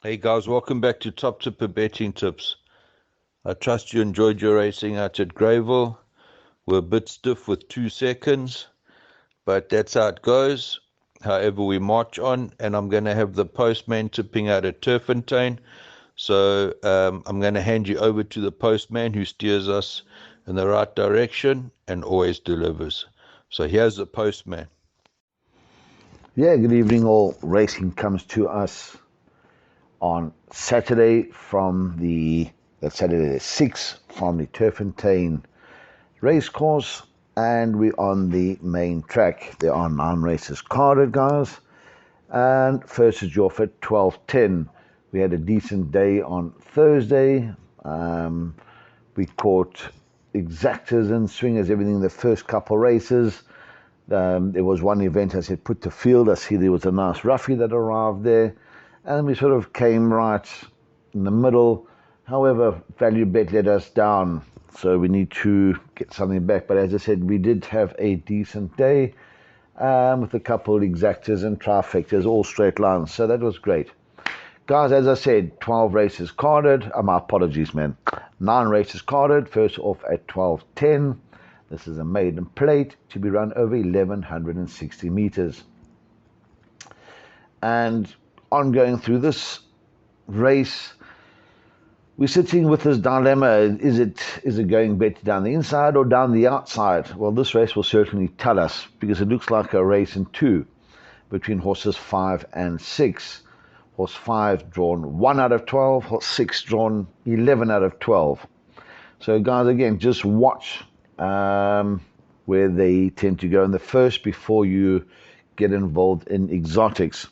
Hey guys, welcome back to Top Tipper Betting Tips. I trust you enjoyed your racing out at Greyville. We're a bit stiff with 2 seconds, but that's how it goes. However, we march on, and I'm going to have the postman tipping out at Turffontein. So I'm going to hand you over to the postman who steers us in the right direction and always delivers. So here's the postman. Yeah, good evening all. Racing comes to us on Saturday that's Saturday the 6th from the Turffontein race course, and we're on the main track. There are 9 races carded, guys, and first is off at 12:10. We had a decent day on Thursday. We caught exactors and swingers, everything in the first couple races. There was one event I said put to field. I see there was a nice roughie that arrived there, and we sort of came right in the middle. However, value bet let us down, so we need to get something back. But as I said, we did have a decent day with a couple of exactors and trifectas, all straight lines, so that was great. Guys, as I said, 12 races carded. My apologies, man. 9 races carded. First off at 12:10. This is a maiden plate to be run over 1,160 meters. And on going through this race, we're sitting with this dilemma. Is it going better down the inside or down the outside? Well, this race will certainly tell us, because it looks like a race in 2 between horses 5 and 6. Horse 5 drawn 1 out of 12, horse 6 drawn 11 out of 12. So guys, again, just watch where they tend to go in the first before you get involved in exotics.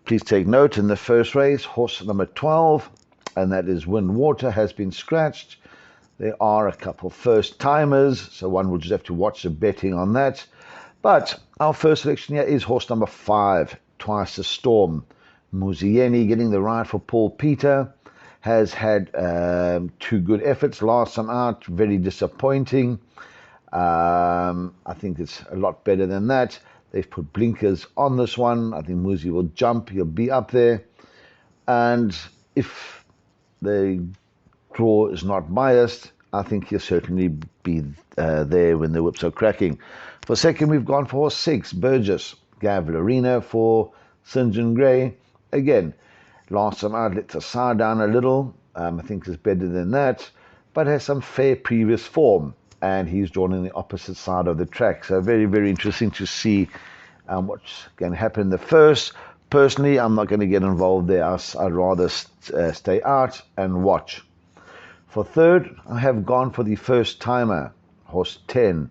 Please take note, in the first race, horse number 12, and that is Windwater, has been scratched. There are a couple first timers, so one will just have to watch the betting on that. But our first selection here is horse number 5, Twice a Storm. Muzieni getting the ride for Paul Peter. Has had 2 good efforts. Last time out, very disappointing. I think it's a lot better than that. They've put blinkers on this one. I think Muzi will jump. He'll be up there. And if the draw is not biased, I think he'll certainly be there when the whips are cracking. For second, we've gone for horse 6, Burgess. Gav Lorena for St. John Gray. Again, last time out, let the side down a little. I think it's better than that, but has some fair previous form, and he's drawn in the opposite side of the track. So very, very interesting to see what's going to happen in the first. Personally, I'm not going to get involved there. I'd rather stay out and watch. For third, I have gone for the first timer, horse 10,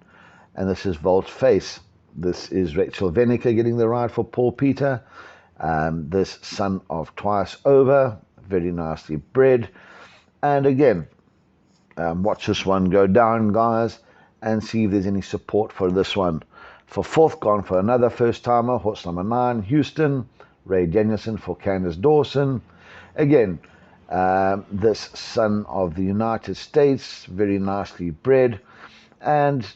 and this is Volt Face. This is Rachel Venica getting the ride for Paul Peter. This son of Twice Over, very nicely bred. And again, watch this one go down, guys, and see if there's any support for this one. For fourth, gone for another first timer, horse number 9, Houston, Ray Danielson for Candace Dawson. Again, this son of the United States, very nicely bred, and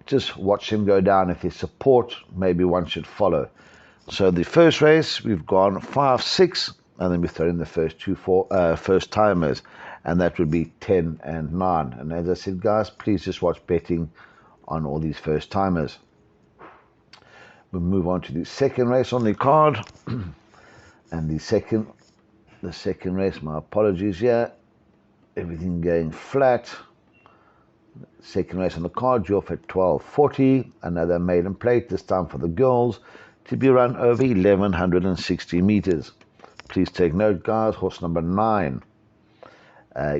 just watch him go down. If there's support, maybe one should follow. So the first race, we've gone 5, 6, and then we throw in the first 2 first timers, and that would be 10 and 9. And as I said, guys, please just watch betting on all these first timers. We'll move on to the second race on the card, and the second race. My apologies here. Everything going flat. Second race on the card, due off at 12:40. Another maiden plate, this time for the girls, to be run over 1,160 meters. Please take note, guys, horse number 9,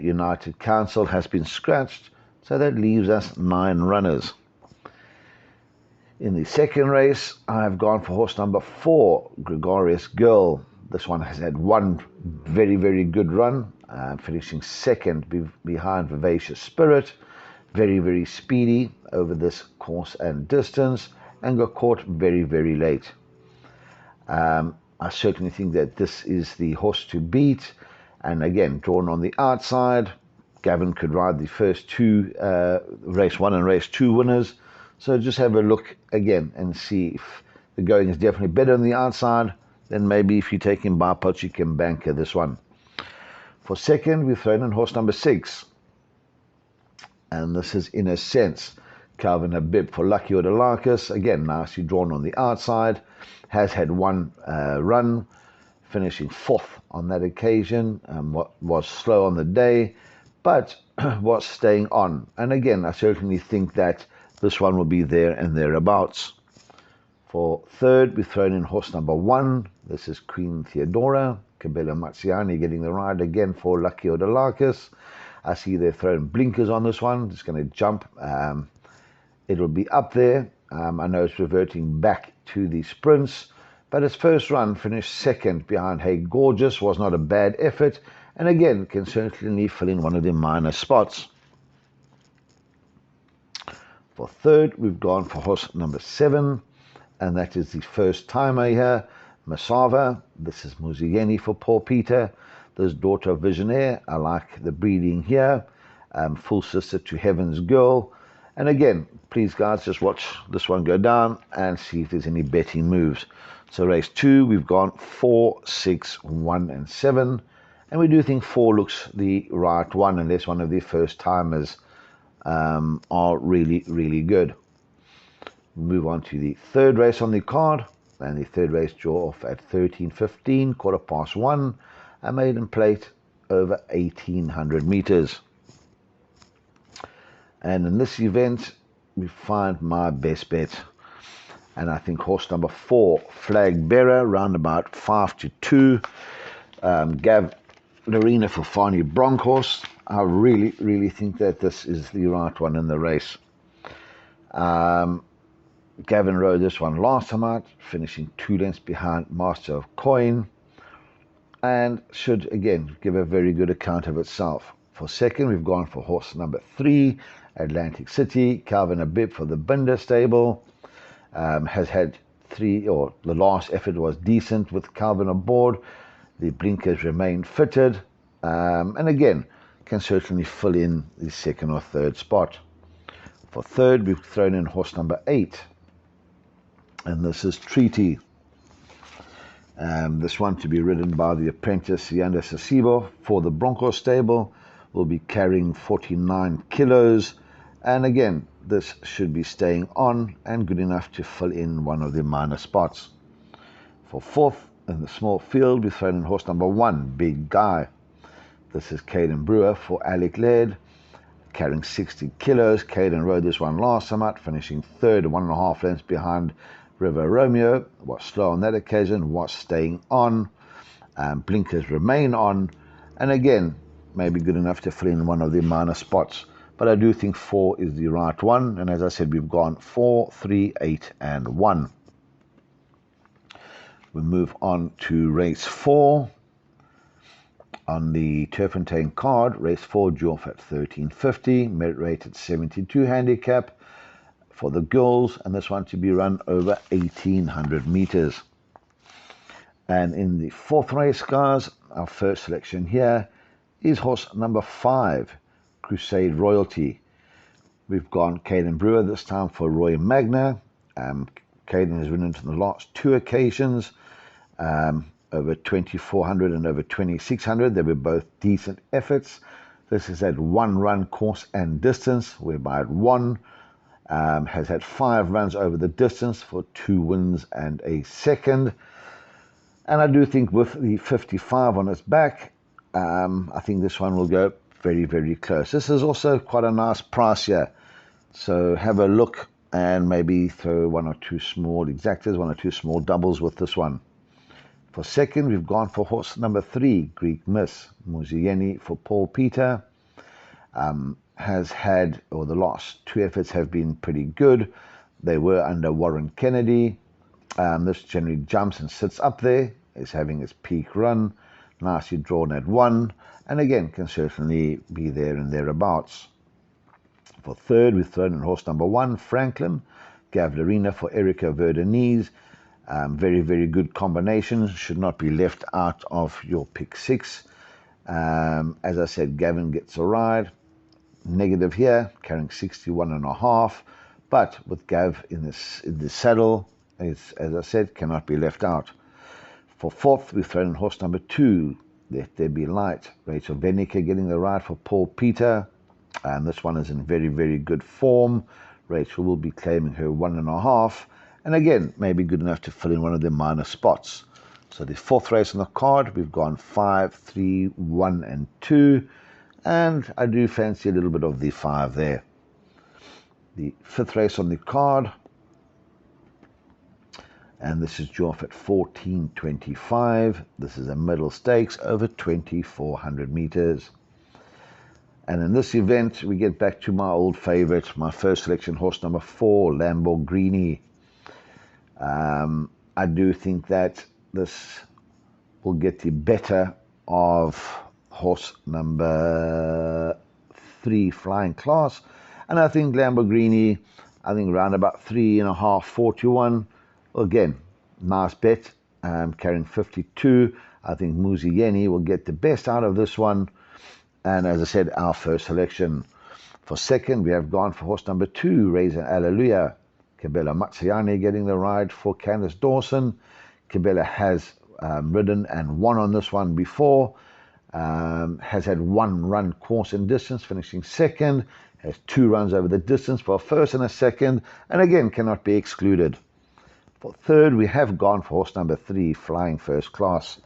United Council, has been scratched, so that leaves us 9 runners. In the second race, I have gone for horse number 4, Gregorious Girl. This one has had one very, very good run, finishing second behind Vivacious Spirit. Very, very speedy over this course and distance, and got caught very, very late. I certainly think that this is the horse to beat, and again, drawn on the outside. Gavin could ride the first 2 race 1 and race 2 winners, so just have a look again and see if the going is definitely better on the outside. then maybe if you take him by pot, you can banker this one. For second, we've thrown in horse number 6. And this is, in a sense, Calvin Habib for Lucky Odolarkis. Again, nicely drawn on the outside. Has had one run, finishing 4th on that occasion. Was slow on the day, but was staying on. And again, I certainly think that this one will be there and thereabouts. For third, we've thrown in horse number 1. This is Queen Theodora. Cabello Mazziani getting the ride again for Lucky Odolarkis. I see they've thrown blinkers on this one. It's going to jump. It'll be up there. I know it's reverting back to the sprints, but its first run finished 2nd behind Hey Gorgeous. Was not a bad effort, and again can certainly fill in one of the minor spots. For third, we've gone for horse number 7, and that is the first timer here, Masava. This is Muzieni for Paul Peter. This daughter of Visionaire. I like the breeding here. Full sister to Heaven's Girl. And again, please guys, just watch this one go down and see if there's any betting moves. So race 2, we've gone 4, 6, 1, and 7. And we do think 4 looks the right one, unless one of the first timers are really, really good. We move on to the third race on the card. And the third race draw off at 13:15, 1:15. A maiden plate over 1,800 meters. And in this event, we find my best bet. And I think horse number 4, Flag Bearer, round about 5-2. Gav Lorena for Fani Bronkhorst. I really, really think that this is the right one in the race. Gavin rode this one last time out, finishing 2 lengths behind Master of Coin, and should again give a very good account of itself. For second, we've gone for horse number 3, Atlantic City, Calvin Habib for the Binder stable. Has had 3, or the last effort was decent with Calvin aboard. The blinkers remain fitted, and again can certainly fill in the 2nd or 3rd spot. For third, we've thrown in horse number 8, and this is Treaty. This one to be ridden by the apprentice Yanda Sasibo for the Bronco stable, will be carrying 49 kilos, and again this should be staying on and good enough to fill in one of the minor spots. For fourth, in the small field, we've thrown in horse number 1, Big Guy. This is Caden Brewer for Alec Laird, carrying 60 kilos. Caden rode this one last time out, finishing 3rd, 1.5 lengths behind River Romeo. Was slow on that occasion, was staying on. Blinkers remain on, and again, maybe good enough to fill in one of the minor spots. But I do think 4 is the right one, and as I said, we've gone 4, 3, 8, and 1. We move on to race 4. On the Turffontein card, race 4 drew off at 13:50, merit rated 72 handicap for the girls, and this one to be run over 1,800 meters. And in the 4th race, guys, our first selection here is horse number 5, Crusade Royalty. We've gone Caden Brewer this time for Roy Magna. Caden has ridden to the last 2 occasions, over 2,400 and over 2,600. They were both decent efforts. This is at 1 run course and distance, whereby it won. Has had 5 runs over the distance for 2 wins and a 2nd. And I do think with the 55 on its back, I think this one will go very, very close. This is also quite a nice price here. So have a look and maybe throw 1 or 2 small exactas, 1 or 2 small doubles with this one. For second, we've gone for horse number 3, Greek Miss, Muzieni for Paul Peter. Has had, or the last 2 efforts have been pretty good. They were under Warren Kennedy. This generally jumps and sits up there, is having its peak run, nicely drawn at 1, and again can certainly be there and thereabouts. For third, we've thrown in horse number 1, Franklin, Gav Lorena for Erica Verdenise. Very, very good combination, should not be left out of your pick 6. As I said, Gavin gets a ride. Negative here, carrying 61.5, but with Gav in the saddle, as I said, cannot be left out. For fourth, we've thrown in horse number 2, Let There Be Light. Rachel Benniker getting the ride for Paul Peter. And this one is in very, very good form. Rachel will be claiming her 1.5. And again, maybe good enough to fill in one of the minor spots. So the fourth race on the card, we've gone 5, 3, 1, and 2. And I do fancy a little bit of the 5 there. The fifth race on the card, and this is due off at 14.25. This is a middle stakes over 2,400 meters. And in this event, we get back to my old favorite, my first selection, horse number 4, Lamborghini. I do think that this will get the better of horse number 3, Flying Class. And I think Lamborghini, round about 3.5, 4 to 1. Again, nice bet, carrying 52. I think Muzieni will get the best out of this one. And as I said, our first selection. For second, we have gone for horse number 2, Raise an Alleluia. Kibela Matsiani getting the ride for Candice Dawson. Kibela has ridden and won on this one before. Has had 1 run course and distance, finishing second. Has 2 runs over the distance for a first and a second. And again, cannot be excluded. For third, we have gone for horse number 3, Flying First Class.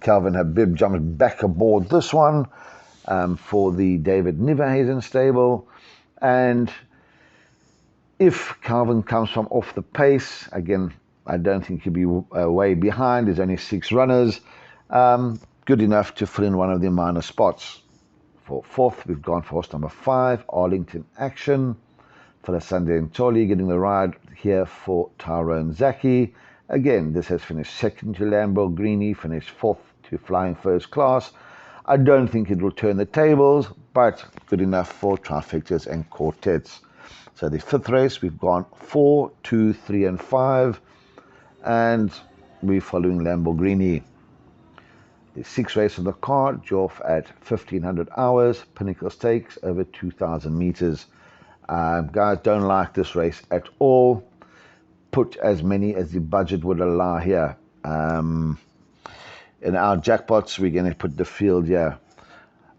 Calvin Habib jumps back aboard this one for the David Niverhazen stable. And if Calvin comes from off the pace, again, I don't think he'll be way behind. There's only 6 runners. Good enough to fill in one of the minor spots. For fourth, we've gone for horse number 5, Arlington Action. Sunday and Tolly getting the ride here for Tyrone Zaki. Again, this has finished second to Lamborghini, finished 4th to Flying First Class. I don't think it will turn the tables, but good enough for trifectas and quartets. So the fifth race, we've gone 4, 2, 3, and 5, and we're following Lamborghini. The sixth race on the card, due off at 1500 hours, Pinnacle Stakes over 2,000 meters. Guys, don't like this race at all. Put as many as the budget would allow here. In our jackpots, we're going to put the field here.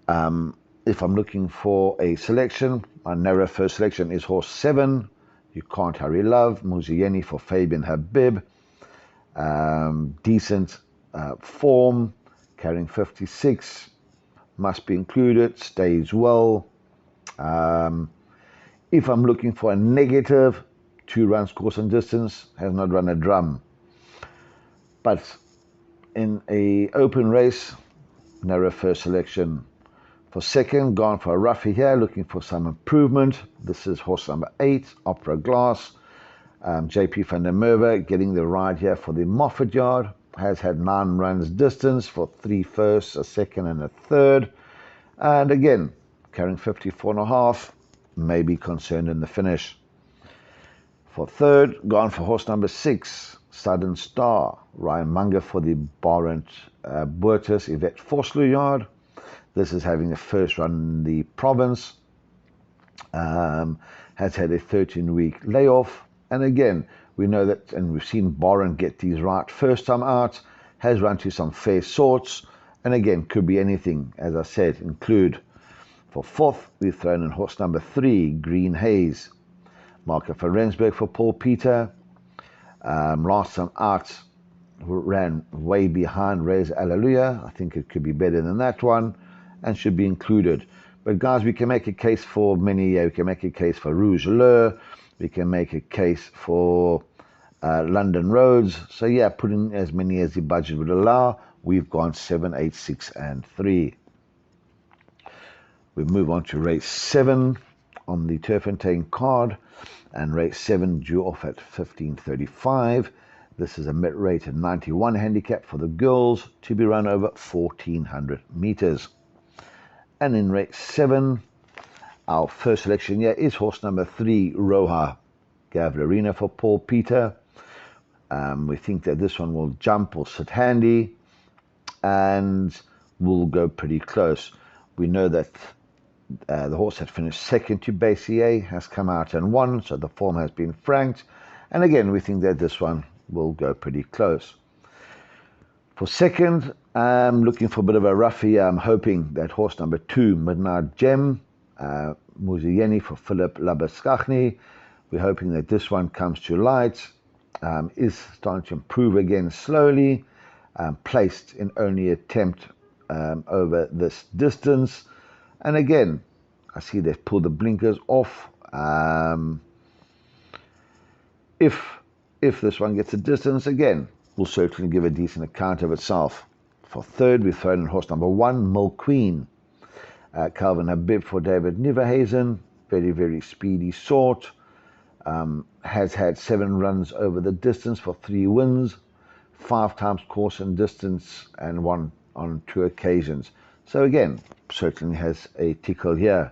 If I'm looking for a selection, my narrow first selection is horse 7, You Can't Hurry Love, Muzieni for Fabian Habib. Decent form, carrying 56, must be included, stays well. If I'm looking for a negative, 2 runs course and distance, has not run a drum. But in a open race, narrow first selection. For second, gone for a roughie here, looking for some improvement. This is horse number 8, Opera Glass. JP van der Merwe getting the ride here for the Moffat Yard. Has had 9 runs distance for 3 firsts, a second and a third. And again, carrying 54.5, may be concerned in the finish. For third, gone for horse number 6, Sudden Star. Ryan Munger for the Barent Boertes Yvette Vosloo Yard. This is having the first run in the province. Has had a 13-week layoff. And again, we know that, and we've seen Barent get these right first time out. Has run to some fair sorts. And again, could be anything, as I said, include. For fourth, we've thrown in horse number 3, Green Haze. Marco van Rensburg for Paul Peter. Last time out, ran way behind Raise Alleluia. I think it could be better than that one and should be included. But guys, we can make a case for many. We can make a case for Rouge Lure. We can make a case for London Roads. So yeah, put in as many as the budget would allow. We've gone 7, 8, 6, and 3. We move on to race 7 on the Turffontein card, and race 7 due off at 15:35. This is a mid-rated 91 handicap for the girls to be run over 1,400 meters. And in race 7, our first selection here is horse number 3, Roja Gavlarina for Paul Peter. We think that this one will jump or sit handy and will go pretty close. We know that the horse had finished second to Bassier, has come out and won, so the form has been franked. And again, we think that this one will go pretty close. For second, I'm looking for a bit of a roughie. I'm hoping that horse number 2, Midnight Gem, Muzieni for Philip Labaskachny. We're hoping that this one comes to light. Is starting to improve again slowly. Placed in only attempt over this distance. And again, I see they've pulled the blinkers off. If this one gets a distance, again, will certainly give a decent account of itself. For third, we've thrown in horse number 1, Mill Queen. Calvin Habib for David Niverhazen. Very, very speedy sort. Has had 7 runs over the distance for 3 wins. 5 times course and distance, and 1 on 2 occasions. So again, certainly has a tickle here.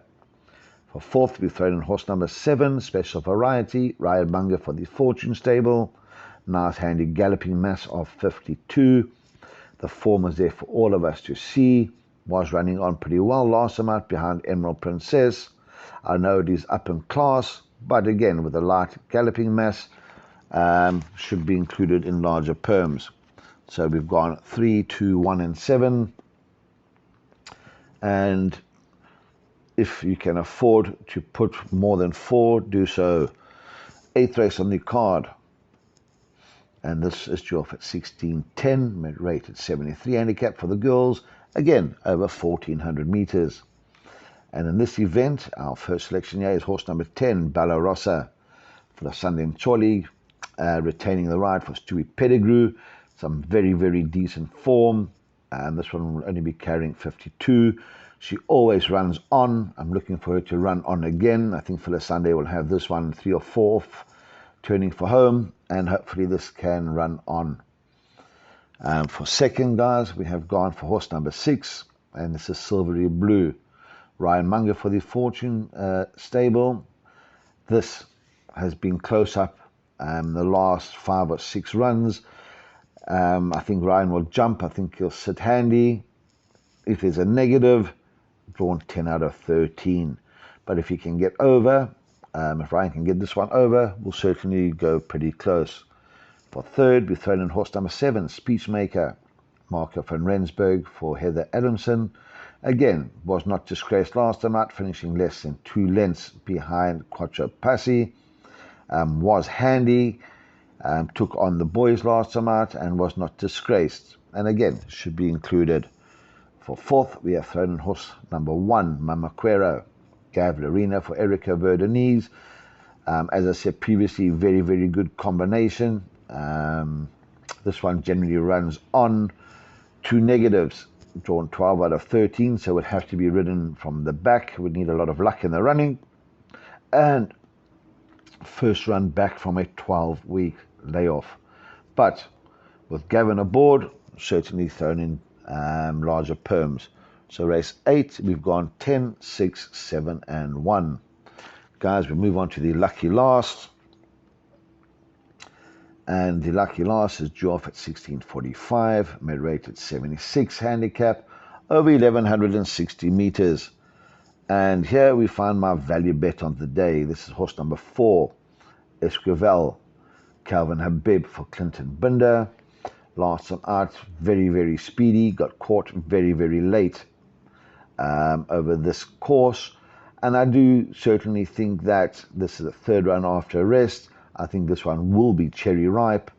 For fourth, we've thrown in horse number 7, Special Variety, Ryan Munger for the Fortune Stable. Nice handy galloping mass of 52. The form is there for all of us to see. Was running on pretty well last time out behind Emerald Princess. I know it is up in class, but again, with a light galloping mass, should be included in larger perms. So we've gone 3, 2, 1, and 7. And if you can afford to put more than 4, do so. 8th race on the card. And this is due off at 16.10, mid-rated 73 handicap for the girls. Again, over 1,400 meters. And in this event, our first selection here is horse number 10, Bella Rossa, for the Sunday Choli, retaining the ride for Stewie Pettigrew. Some very, very decent form. And this one will only be carrying 52. She always runs on. I'm looking for her to run on again. I think Phyllis Sunday will have this one 3 or 4, turning for home, and hopefully this can run on. For second, guys, we have gone for horse number 6, and this is Silvery Blue. Ryan Munger for the Fortune Stable. This has been close up the last 5 or 6 runs. I think Ryan will jump. I think he'll sit handy. If there's a negative, drawn 10 out of 13. But if he can get over, if Ryan can get this one over, we'll certainly go pretty close. For third, we've thrown in horse number 7, Speechmaker, Marco van Rensburg for Heather Adamson. Again, was not disgraced last time out, finishing less than 2 lengths behind Quattro Passi. Was handy, took on the boys last time out, and was not disgraced. And again, should be included. For fourth, we have thrown in horse number 1, Mamaquero, Gav Lorena for Erica Verdenise. As I said previously, very, very good combination. This one generally runs on 2 negatives, drawn 12 out of 13, so it would have to be ridden from the back. Would need a lot of luck in the running. And first run back from a 12-week layoff. But with Gavin aboard, certainly thrown in larger perms. So race 8, we've gone 10, 6, 7, and 1. Guys, we move on to the lucky last. And the lucky last is due off at 16.45, mid-rated 76 handicap, over 1,160 meters. And here we find my value bet on the day. This is horse number 4, Esquivel, Calvin Habib for Clinton Binder. Last time out, very, very speedy, got caught very, very late over this course. And I do certainly think that this is the 3rd run after a rest. I think this one will be cherry ripe.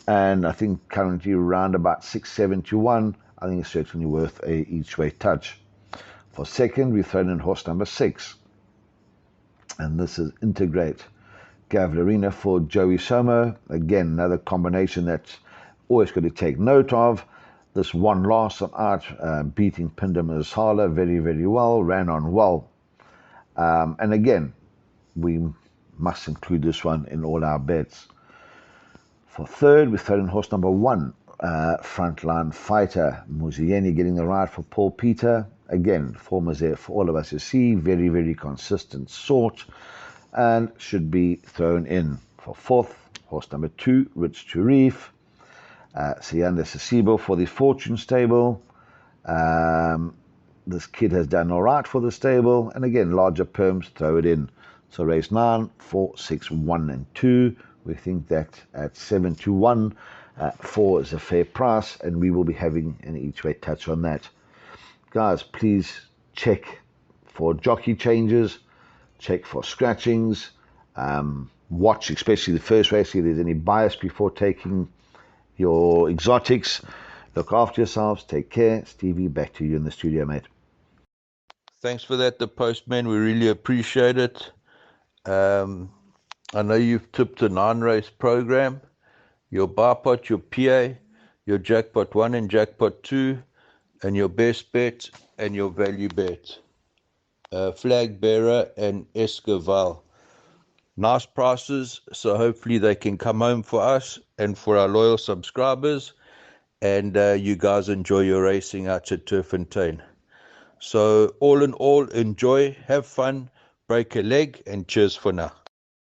And I think currently around about 6-7 to 1, I think it's certainly worth a each way touch. For second, we've thrown in horse number 6. And this is Integrate, Gav Lorena for Joey Somo. Again, another combination that's always got to take note of. This one last time out, beating Pinder Masala very, very well, ran on well. And again, we must include this one in all our bets. For third, we throw in horse number 1, Frontline Fighter, Muzieni getting the ride for Paul Peter. Again, form is there for all of us to see, very, very consistent sort, and should be thrown in. For fourth, horse number 2, Rich Turif, Sianda Sasibo for the Fortune Stable. This kid has done all right for the stable, and again, larger perms, throw it in. So race 9, 4, 6, 1, and 2. We think that at 7 to 1, 4 is a fair price, and we will be having an each way touch on that. Guys, please check for jockey changes, check for scratchings, watch especially the first race if there's any bias before taking your exotics. Look after yourselves, take care. Stevie, back to you in the studio, mate. Thanks for that, the postman. We really appreciate it. I know you've tipped a 9-race program. Your bar pot, your PA, your jackpot 1 and jackpot 2, and your best bet and your value bet. Flag Bearer and Esquivel. Nice prices, so hopefully they can come home for us and for our loyal subscribers, and you guys enjoy your racing out at Turffontein. So all in all, enjoy, have fun, break a leg, and cheers for now.